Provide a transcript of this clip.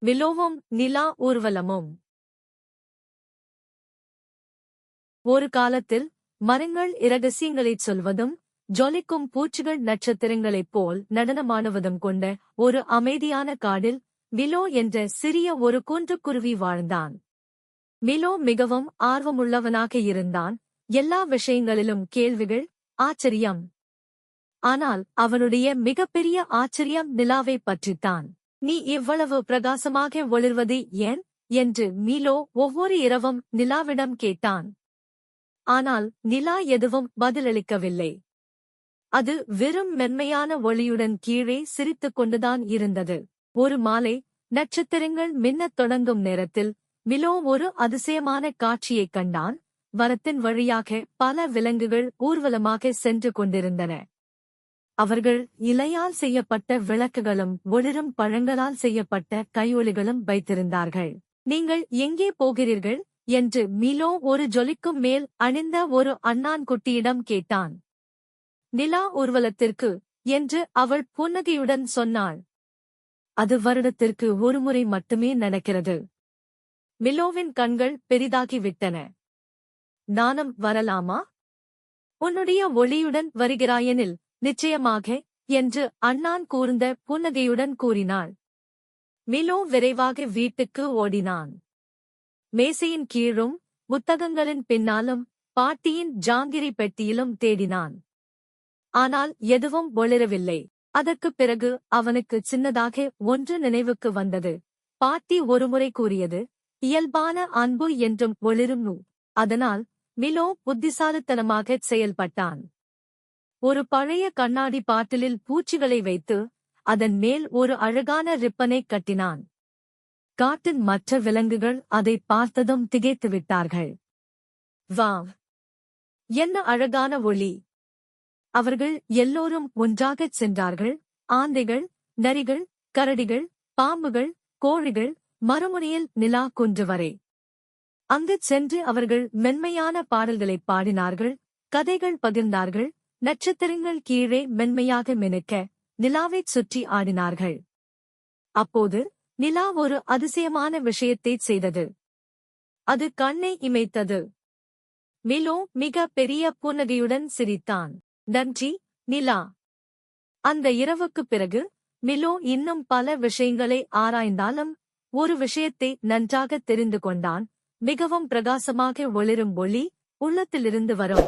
மிலோவும் நிலா ஊர்வலமும். ஒரு காலத்தில் மரங்கள் இரகசியங்களைச் சொல்வதும் ஜொலிக்கும் பூச்சிகள் நட்சத்திரங்களைப் போல் நடனமாடுவதும் கொண்ட ஒரு அமைதியான காடில் மிலோ என்ற சிறிய ஒரு குன்றுக்குருவி வாழ்ந்தான். மிலோ மிகவும் ஆர்வமுள்ளவனாக இருந்தான், எல்லா விஷயங்களிலும் கேள்விகள், ஆச்சரியம். ஆனால் அவனுடைய மிகப்பெரிய ஆச்சரியம் நிலாவைப் பற்றித்தான். நீ இவ்வளவு பிரகாசமாக ஒளிர்வது ஏன் என்று மிலோ ஒவ்வொரு இரவும் நிலாவிடம் கேட்டான். ஆனால் நிலா எதுவும் பதிலளிக்கவில்லை. அது வெறும் மென்மையான ஒளியுடன் கீழே சிரித்துக் கொண்டுதான் இருந்தது. ஒரு மாலை, நட்சத்திரங்கள் மின்னத் தொடங்கும் நேரத்தில் மிலோ ஒரு அதிசயமான காட்சியைக் கண்டான். வரத்தின் வழியாக பல விலங்குகள் ஊர்வலமாக சென்று கொண்டிருந்தன. அவர்கள் இலையால் செய்யப்பட்ட விளக்குகளும் ஒளிரும் பழங்களால் செய்யப்பட்ட கையொலிகளும் வைத்திருந்தார்கள். நீங்கள் எங்கே போகிறீர்கள் என்று மிலோ ஒரு ஜொலிக்கும் மேல் அணிந்த ஒரு அண்ணான்குட்டியிடம் கேட்டான். நிலா ஊர்வலத்திற்கு என்று அவள் புன்னகையுடன் சொன்னாள். அது வருடத்திற்கு ஒருமுறை மட்டுமே நடக்கிறது. மிலோவின் கண்கள் பெரிதாகிவிட்டன. நானும் வரலாமா? உன்னுடைய ஒளியுடன் வருகிறாயெனில் நிச்சயமாக என்று அண்ணான் கூர்ந்த புன்னகையுடன் கூறினாள். மிலோ விரைவாக வீட்டுக்கு ஓடினான். மேசையின் கீழும் புத்தகங்களின் பின்னாலும் பாட்டியின் ஜாங்கிரி பெட்டியிலும் தேடினான். ஆனால் எதுவும் ஒளிரவில்லை. அதற்குப் பிறகு அவனுக்கு சின்னதாக ஒன்று நினைவுக்கு வந்தது. பாட்டி ஒருமுறை கூறியது, இயல்பான அன்பு என்றும் ஒளிரும். அதனால் மிலோ புத்திசாலித்தனமாகச் செயல்பட்டான். ஒரு பழைய கண்ணாடி பாட்டிலில் பூச்சிகளை வைத்து அதன் மேல் ஒரு அழகான ரிப்பனை கட்டினான். காட்டின் மற்ற விலங்குகள் அதை பார்த்ததும் திகைத்துவிட்டார்கள். வாவ், என்ன அழகான ஒளி! அவர்கள் எல்லோரும் ஒன்றாகச் சென்றார்கள். ஆந்தைகள், நரிகள், கரடிகள், பாம்புகள், கோழிகள், மறுமுனையில் நிலா குன்று வரை. அங்குச் சென்று அவர்கள் மென்மையான பாடல்களைப் பாடினார்கள், கதைகள் பகிர்ந்தார்கள். நட்சத்திரங்கள் கீழே மென்மையாக மினுக்க நிலாவைச் சுற்றி ஆடினார்கள். அப்போது நிலா ஒரு அதிசயமான விஷயத்தைச் செய்தது. அது கண்ணை இமைத்தது. மிலோ மிக பெரிய புன்னகையுடன் சிரித்தான். நன்றி, நிலா. அந்த இரவுக்குப் பிறகு மிலோ இன்னும் பல விஷயங்களை ஆராய்ந்தாலும் ஒரு விஷயத்தை நன்றாக தெரிந்து கொண்டான். மிகவும் பிரகாசமாக ஒளிரும் ஒளி உள்ளத்திலிருந்து வரும்.